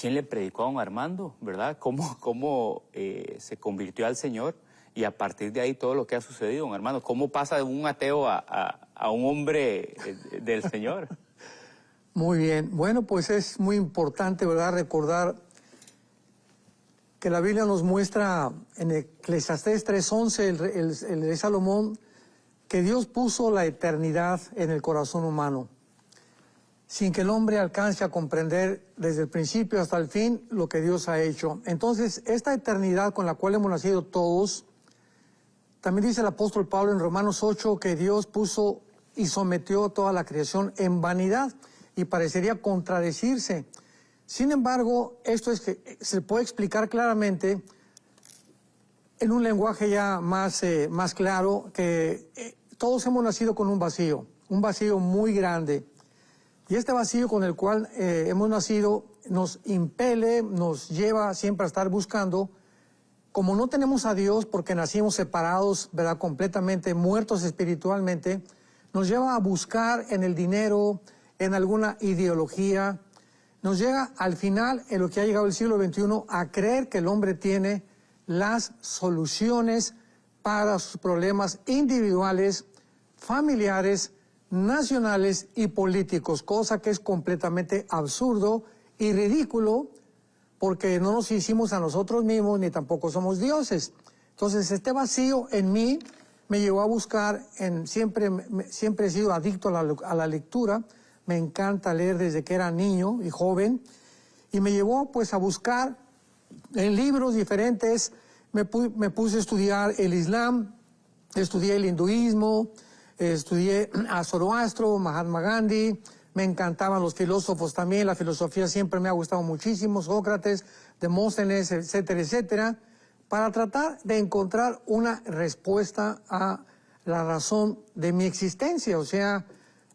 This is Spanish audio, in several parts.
quién le predicó a don Armando, ¿verdad? ¿Cómo se convirtió al Señor? Y a partir de ahí todo lo que ha sucedido, don Armando. ¿Cómo pasa de un ateo a un hombre del Señor? Muy bien. Bueno, pues es muy importante, ¿verdad?, recordar que la Biblia nos muestra en Eclesiastés 3:11, el rey Salomón, que Dios puso la eternidad en el corazón humano, sin que el hombre alcance a comprender desde el principio hasta el fin lo que Dios ha hecho. Entonces, esta eternidad con la cual hemos nacido todos, también dice el apóstol Pablo en Romanos 8 que Dios puso y sometió toda la creación en vanidad, y parecería contradecirse. Sin embargo, esto es que se puede explicar claramente en un lenguaje ya más claro, que todos hemos nacido con un vacío muy grande. Y este vacío con el cual hemos nacido nos impele, nos lleva siempre a estar buscando. Como no tenemos a Dios porque nacimos separados, ¿verdad?, completamente muertos espiritualmente, nos lleva a buscar en el dinero, en alguna ideología. Nos llega al final, en lo que ha llegado el siglo XXI, a creer que el hombre tiene las soluciones para sus problemas individuales, familiares, nacionales y políticos, cosa que es completamente absurdo y ridículo, porque no nos hicimos a nosotros mismos ni tampoco somos dioses. Entonces, este vacío en mí me llevó a buscar, siempre he sido adicto a la lectura, me encanta leer desde que era niño y joven, y me llevó pues a buscar en libros diferentes. Me puse a estudiar el Islam, estudié el hinduismo, estudié a Zoroastro, Mahatma Gandhi, me encantaban los filósofos también, la filosofía siempre me ha gustado muchísimo, Sócrates, Demóstenes, etcétera, etcétera, para tratar de encontrar una respuesta a la razón de mi existencia. O sea,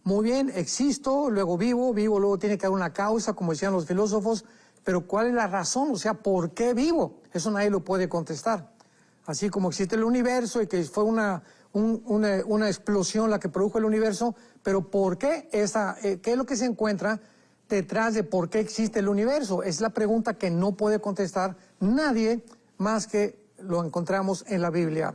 muy bien, existo, luego vivo, luego tiene que haber una causa, como decían los filósofos, pero ¿cuál es la razón? O sea, ¿por qué vivo? Eso nadie lo puede contestar. Así como existe el universo y que fue una explosión la que produjo el universo, pero ¿por qué? ¿Qué es lo que se encuentra detrás de por qué existe el universo? Es la pregunta que no puede contestar nadie más que lo encontramos en la Biblia.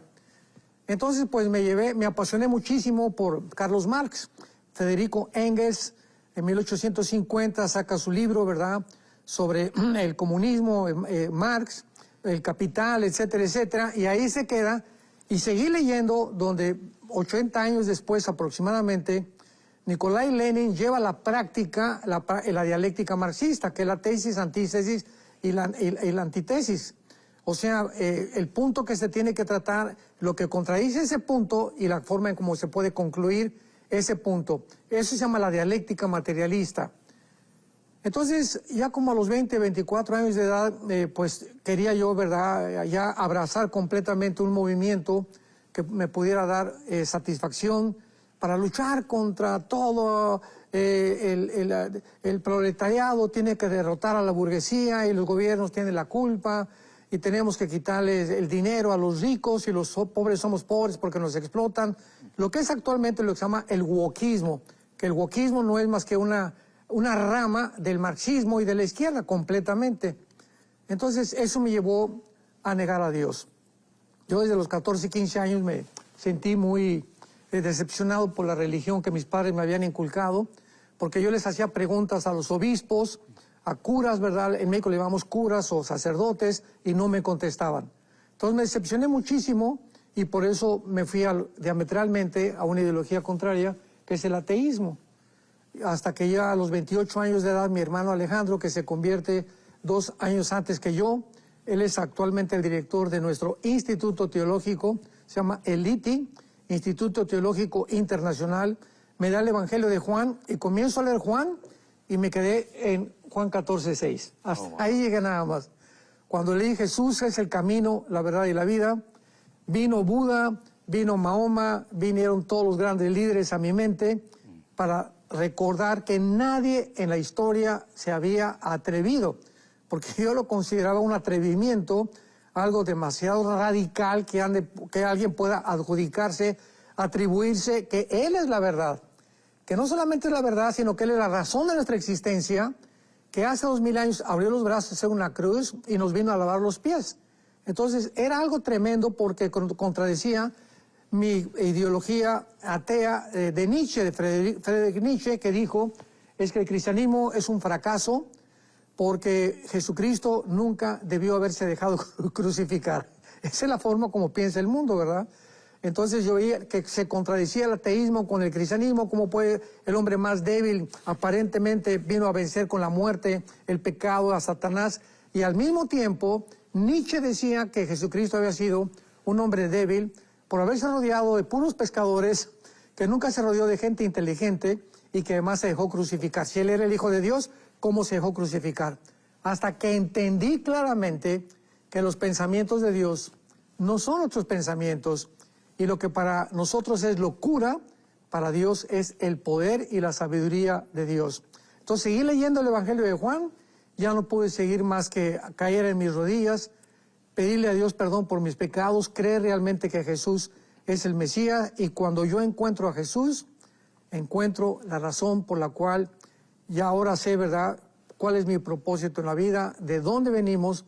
Entonces, pues me apasioné muchísimo por Carlos Marx. Federico Engels, en 1850, saca su libro, ¿verdad?, sobre el comunismo, Marx, el capital, etcétera, etcétera, y ahí se queda. Y seguí leyendo, donde 80 años después aproximadamente, Nikolai Lenin lleva a la práctica la dialéctica marxista, que es la tesis, antítesis y la antitesis. O sea, el punto que se tiene que tratar, lo que contradice ese punto y la forma en cómo se puede concluir ese punto. Eso se llama la dialéctica materialista. Entonces, ya como a los 20, 24 años de edad, pues quería yo, ¿verdad?, ya abrazar completamente un movimiento que me pudiera dar satisfacción para luchar contra todo el proletariado. Tiene que derrotar a la burguesía y los gobiernos tienen la culpa y tenemos que quitarles el dinero a los ricos y los pobres somos pobres porque nos explotan. Lo que es actualmente lo que se llama el wokismo, que el wokismo no es más que una rama del marxismo y de la izquierda completamente. Entonces eso me llevó a negar a Dios. Yo desde los 14, 15 años me sentí muy decepcionado por la religión que mis padres me habían inculcado, porque yo les hacía preguntas a los obispos, a curas, ¿verdad? En México le llamamos curas o sacerdotes, y no me contestaban. Entonces me decepcioné muchísimo y por eso me fui diametralmente a una ideología contraria, que es el ateísmo. Hasta que ya a los 28 años de edad, mi hermano Alejandro, que se convierte 2 años antes que yo, él es actualmente el director de nuestro Instituto Teológico, se llama el ITI, Instituto Teológico Internacional, me da el Evangelio de Juan y comienzo a leer Juan y me quedé en Juan 14:6. Hasta ahí llegué nada más. Cuando leí Jesús es el camino, la verdad y la vida, vino Buda, vino Mahoma, vinieron todos los grandes líderes a mi mente para recordar que nadie en la historia se había atrevido, porque yo lo consideraba un atrevimiento, algo demasiado radical que alguien pueda adjudicarse, atribuirse que Él es la verdad, que no solamente es la verdad, sino que Él es la razón de nuestra existencia, que hace 2000 años abrió los brazos en una cruz y nos vino a lavar los pies. Entonces era algo tremendo porque contradecía mi ideología atea de Nietzsche, de Friedrich Nietzsche, que dijo es que el cristianismo es un fracaso porque Jesucristo nunca debió haberse dejado crucificar. Esa es la forma como piensa el mundo, ¿verdad? Entonces yo veía que se contradecía el ateísmo con el cristianismo, cómo puede el hombre más débil aparentemente vino a vencer con la muerte, el pecado, a Satanás, y al mismo tiempo Nietzsche decía que Jesucristo había sido un hombre débil por haberse rodeado de puros pescadores, que nunca se rodeó de gente inteligente y que además se dejó crucificar. Si él era el Hijo de Dios, ¿cómo se dejó crucificar? Hasta que entendí claramente que los pensamientos de Dios no son nuestros pensamientos, y lo que para nosotros es locura, para Dios es el poder y la sabiduría de Dios. Entonces seguí leyendo el Evangelio de Juan, ya no pude seguir más que caer en mis rodillas, pedirle a Dios perdón por mis pecados, creer realmente que Jesús es el Mesías, y cuando yo encuentro a Jesús, encuentro la razón por la cual ya ahora sé, ¿verdad?, cuál es mi propósito en la vida, de dónde venimos,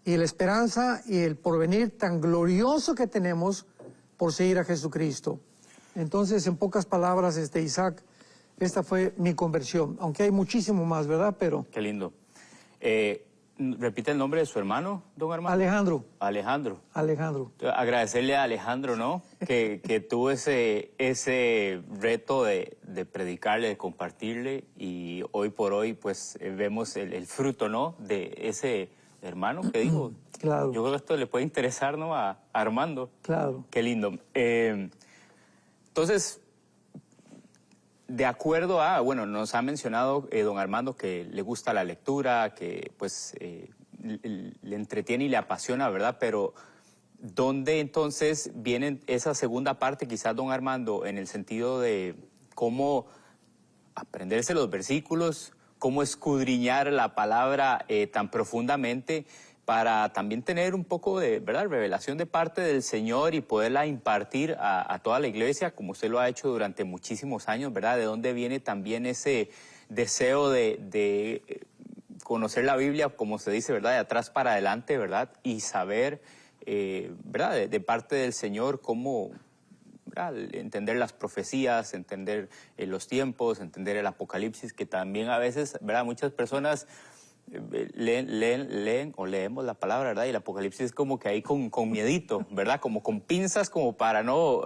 y la esperanza y el porvenir tan glorioso que tenemos por seguir a Jesucristo. Entonces, en pocas palabras, Isaac, esta fue mi conversión, aunque hay muchísimo más, ¿verdad? Pero... Qué lindo. ¿Repite el nombre de su hermano, don Armando? Alejandro. Alejandro. Alejandro. Agradecerle a Alejandro, ¿no? que tuvo ese reto de predicarle, de compartirle, y hoy por hoy, pues, vemos el fruto, ¿no?, de ese hermano que dijo. Claro. Yo creo que esto le puede interesar, ¿no?, a Armando. Claro. Qué lindo. Entonces, de acuerdo a, bueno, nos ha mencionado don Armando que le gusta la lectura, que pues le entretiene y le apasiona, ¿verdad? Pero ¿dónde entonces viene esa segunda parte, quizás, don Armando, en el sentido de cómo aprenderse los versículos, cómo escudriñar la palabra tan profundamente, para también tener un poco de, ¿verdad?, revelación de parte del Señor y poderla impartir a toda la iglesia, como usted lo ha hecho durante muchísimos años, ¿verdad? ¿De dónde viene también ese deseo de conocer la Biblia, como se dice, ¿verdad?, de atrás para adelante, ¿verdad? Y saber, ¿verdad?, de parte del Señor cómo, ¿verdad?, entender las profecías, entender los tiempos, entender el Apocalipsis, que también a veces, ¿verdad?, muchas personas leen o leemos la palabra, ¿verdad? Y el Apocalipsis es como que ahí con miedito, ¿verdad? Como con pinzas, como para no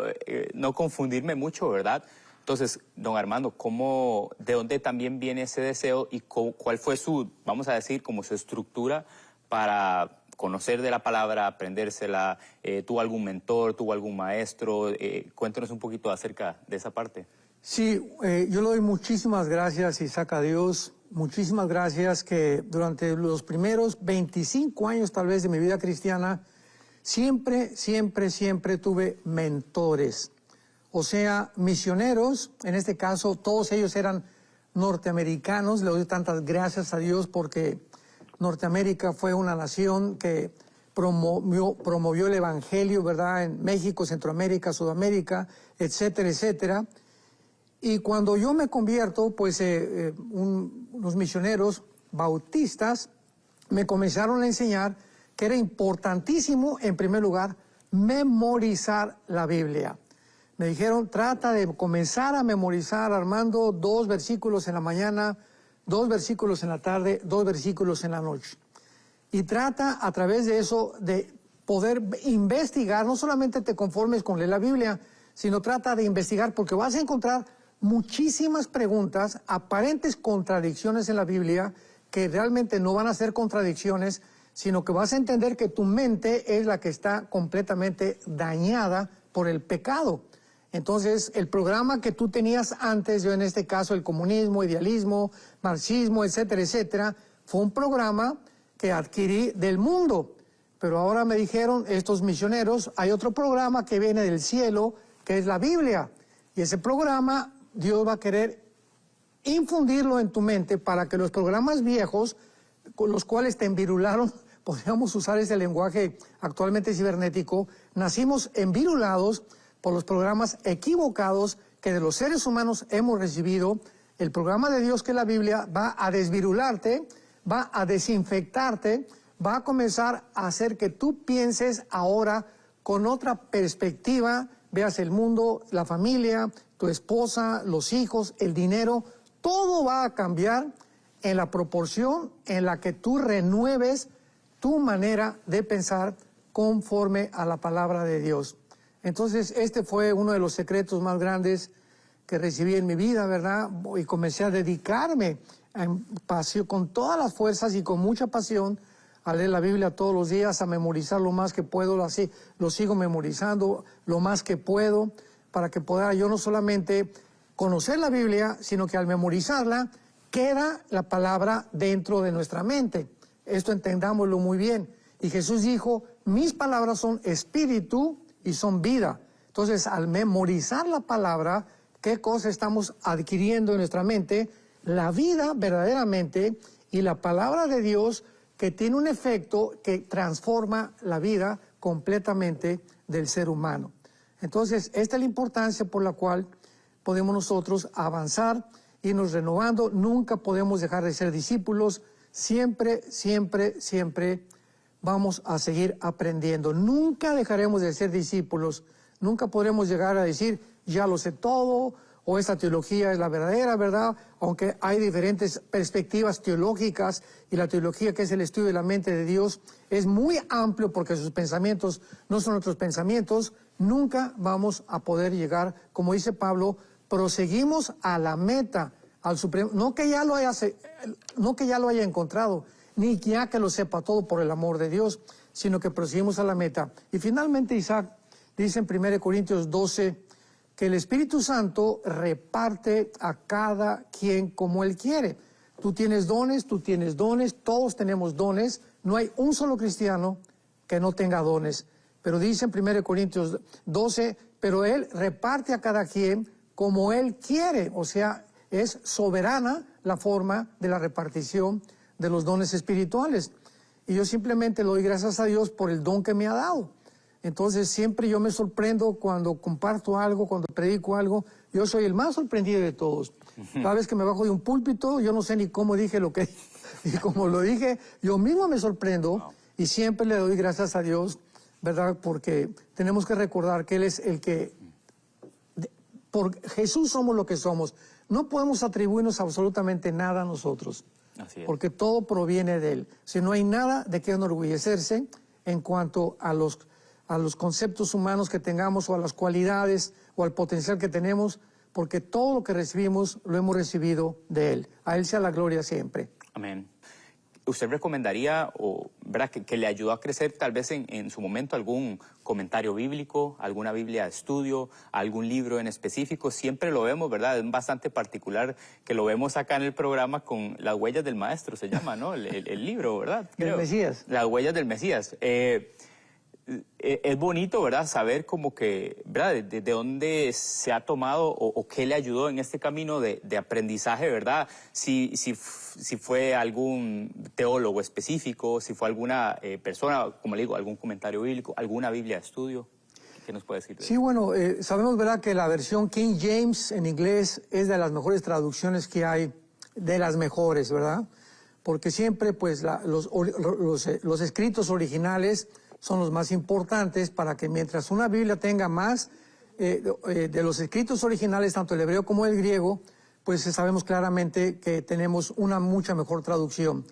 confundirme mucho, ¿verdad? Entonces, don Armando, ¿de dónde también viene ese deseo y cuál fue su, vamos a decir, como su estructura para conocer de la palabra, aprendérsela? ¿Tuvo algún mentor, tuvo algún maestro? Cuéntanos un poquito acerca de esa parte. Sí, yo le doy muchísimas gracias, Isaac, a Dios. Muchísimas gracias que durante los primeros 25 años tal vez de mi vida cristiana, siempre tuve mentores. O sea, misioneros, en este caso todos ellos eran norteamericanos. Le doy tantas gracias a Dios porque Norteamérica fue una nación que promovió el evangelio, ¿verdad?, en México, Centroamérica, Sudamérica, etcétera, etcétera. Y cuando yo me convierto, pues unos misioneros bautistas me comenzaron a enseñar que era importantísimo, en primer lugar, memorizar la Biblia. Me dijeron, trata de comenzar a memorizar, Armando, 2 versículos en la mañana, 2 versículos en la tarde, 2 versículos en la noche. Y trata a través de eso de poder investigar, no solamente te conformes con leer la Biblia, sino trata de investigar, porque vas a encontrar muchísimas preguntas, aparentes contradicciones en la Biblia, que realmente no van a ser contradicciones, sino que vas a entender que tu mente es la que está completamente dañada por el pecado. Entonces, el programa que tú tenías antes, yo en este caso el comunismo, idealismo, marxismo, etcétera, etcétera, fue un programa que adquirí del mundo. Pero ahora me dijeron estos misioneros, hay otro programa que viene del cielo, que es la Biblia. Y ese programa Dios va a querer infundirlo en tu mente para que los programas viejos, con los cuales te envirularon, podríamos usar ese lenguaje actualmente cibernético, nacimos envirulados por los programas equivocados que de los seres humanos hemos recibido, El programa de Dios, que es la Biblia, va a desvirularte, va a desinfectarte, va a comenzar a hacer que tú pienses ahora con otra perspectiva, veas el mundo, la familia, tu esposa, los hijos, el dinero, todo va a cambiar en la proporción en la que tú renueves tu manera de pensar conforme a la palabra de Dios. Entonces, este fue uno de los secretos más grandes que recibí en mi vida, ¿verdad? Y comencé a dedicarme con todas las fuerzas y con mucha pasión a leer la Biblia todos los días, a memorizar lo más que puedo, así lo sigo memorizando lo más que puedo, para que pueda yo no solamente conocer la Biblia, sino que al memorizarla, queda la palabra dentro de nuestra mente. Esto entendámoslo muy bien. Y Jesús dijo, mis palabras son espíritu y son vida. Entonces, al memorizar la palabra, ¿qué cosa estamos adquiriendo en nuestra mente? La vida verdaderamente, y la palabra de Dios, que tiene un efecto que transforma la vida completamente del ser humano. Entonces, esta es la importancia por la cual podemos nosotros avanzar, irnos renovando. Nunca podemos dejar de ser discípulos. Siempre, siempre, siempre vamos a seguir aprendiendo. Nunca dejaremos de ser discípulos. Nunca podremos llegar a decir, ya lo sé todo, o esta teología es la verdadera, ¿verdad? Aunque hay diferentes perspectivas teológicas, y la teología, que es el estudio de la mente de Dios, es muy amplio porque sus pensamientos no son nuestros pensamientos. Nunca vamos a poder llegar, como dice Pablo, proseguimos a la meta, al supremo, no que ya lo haya encontrado, ni ya que lo sepa todo por el amor de Dios, sino que proseguimos a la meta. Y finalmente Isaac dice en 1 Corintios 12, que el Espíritu Santo reparte a cada quien como Él quiere. Tú tienes dones, todos tenemos dones. No hay un solo cristiano que no tenga dones. Pero dice en 1 Corintios 12, pero Él reparte a cada quien como Él quiere. O sea, es soberana la forma de la repartición de los dones espirituales. Y yo simplemente le doy gracias a Dios por el don que me ha dado. Entonces siempre yo me sorprendo cuando comparto algo, cuando predico algo. Yo soy el más sorprendido de todos. Cada vez que me bajo de un púlpito, yo no sé ni cómo dije lo que dije. Y como lo dije, yo mismo me sorprendo. Y siempre le doy gracias a Dios, ¿verdad? Porque tenemos que recordar que Él es el que... Por Jesús somos lo que somos. No podemos atribuirnos absolutamente nada a nosotros. Así es. Porque todo proviene de Él. Si no hay nada de qué enorgullecerse en cuanto a los conceptos humanos que tengamos, o a las cualidades, o al potencial que tenemos, porque todo lo que recibimos lo hemos recibido de Él. A Él sea la gloria siempre. Amén. ¿Usted recomendaría, o ¿verdad?, que le ayudó a crecer tal vez en su momento algún comentario bíblico, alguna Biblia de estudio, algún libro en específico? Siempre lo vemos, ¿verdad? Es bastante particular que lo vemos acá en el programa con Las Huellas del Maestro, se llama, ¿no? El libro, ¿verdad? Del Mesías. Las Huellas del Mesías. Es bonito, ¿verdad?, saber como que, ¿verdad?, de dónde se ha tomado o qué le ayudó en este camino de aprendizaje, ¿verdad? Si fue algún teólogo específico, si fue alguna persona, como le digo, algún comentario bíblico, alguna Biblia de estudio. ¿Qué nos puede decir? Sí, bueno, sabemos, ¿verdad?, que la versión King James en inglés es de las mejores traducciones que hay, de las mejores, ¿verdad? Porque siempre, pues, los escritos originales son los más importantes, para que mientras una Biblia tenga más de los escritos originales, tanto el hebreo como el griego, pues sabemos claramente que tenemos una mucha mejor traducción.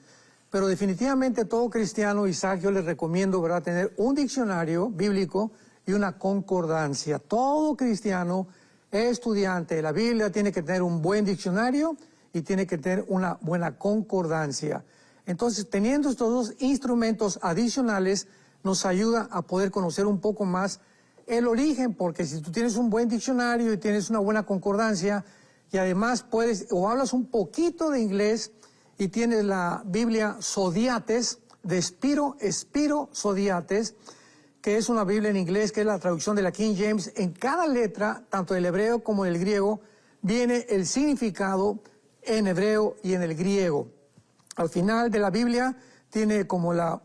Pero definitivamente todo cristiano, Isaac, yo les recomiendo, ¿verdad?, tener un diccionario bíblico y una concordancia. Todo cristiano estudiante de la Biblia tiene que tener un buen diccionario y tiene que tener una buena concordancia. Entonces, teniendo estos dos instrumentos adicionales, nos ayuda a poder conocer un poco más el origen, porque si tú tienes un buen diccionario y tienes una buena concordancia, y además puedes, o hablas un poquito de inglés, y tienes la Biblia Sodiates, de Spiro Sodiates, que es una Biblia en inglés, que es la traducción de la King James. En cada letra, tanto del hebreo como del griego, viene el significado en hebreo y en el griego. Al final de la Biblia tiene como la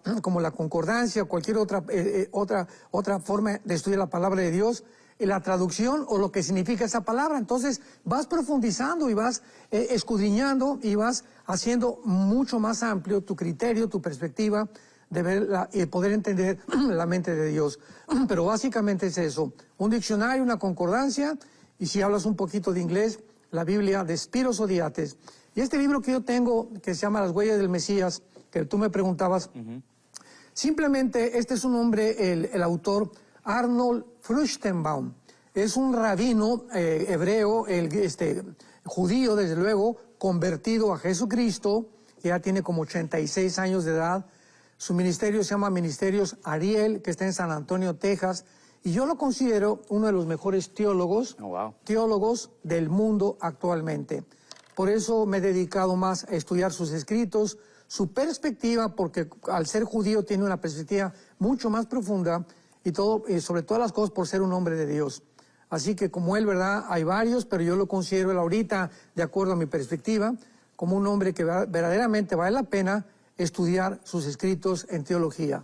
concordancia o cualquier otra forma de estudiar la palabra de Dios, la traducción o lo que significa esa palabra. Entonces vas profundizando y vas escudriñando y vas haciendo mucho más amplio tu criterio, tu perspectiva de ver y poder entender la mente de Dios. Pero básicamente es eso, un diccionario, una concordancia, y si hablas un poquito de inglés, la Biblia de Spiros Odiates. Y este libro que yo tengo, que se llama Las Huellas del Mesías, que tú me preguntabas, simplemente este es un hombre, el autor Arnold Fruchtenbaum. Es un rabino hebreo, judío desde luego, convertido a Jesucristo, que ya tiene como 86 años de edad. Su ministerio se llama Ministerios Ariel, que está en San Antonio, Texas, y yo lo considero uno de los mejores teólogos del mundo actualmente. Por eso me he dedicado más a estudiar sus escritos, su perspectiva, porque al ser judío tiene una perspectiva mucho más profunda, y sobre todas las cosas por ser un hombre de Dios. Así que como él, ¿verdad? Hay varios, pero yo lo considero él ahorita, de acuerdo a mi perspectiva, como un hombre que verdaderamente vale la pena estudiar sus escritos en teología.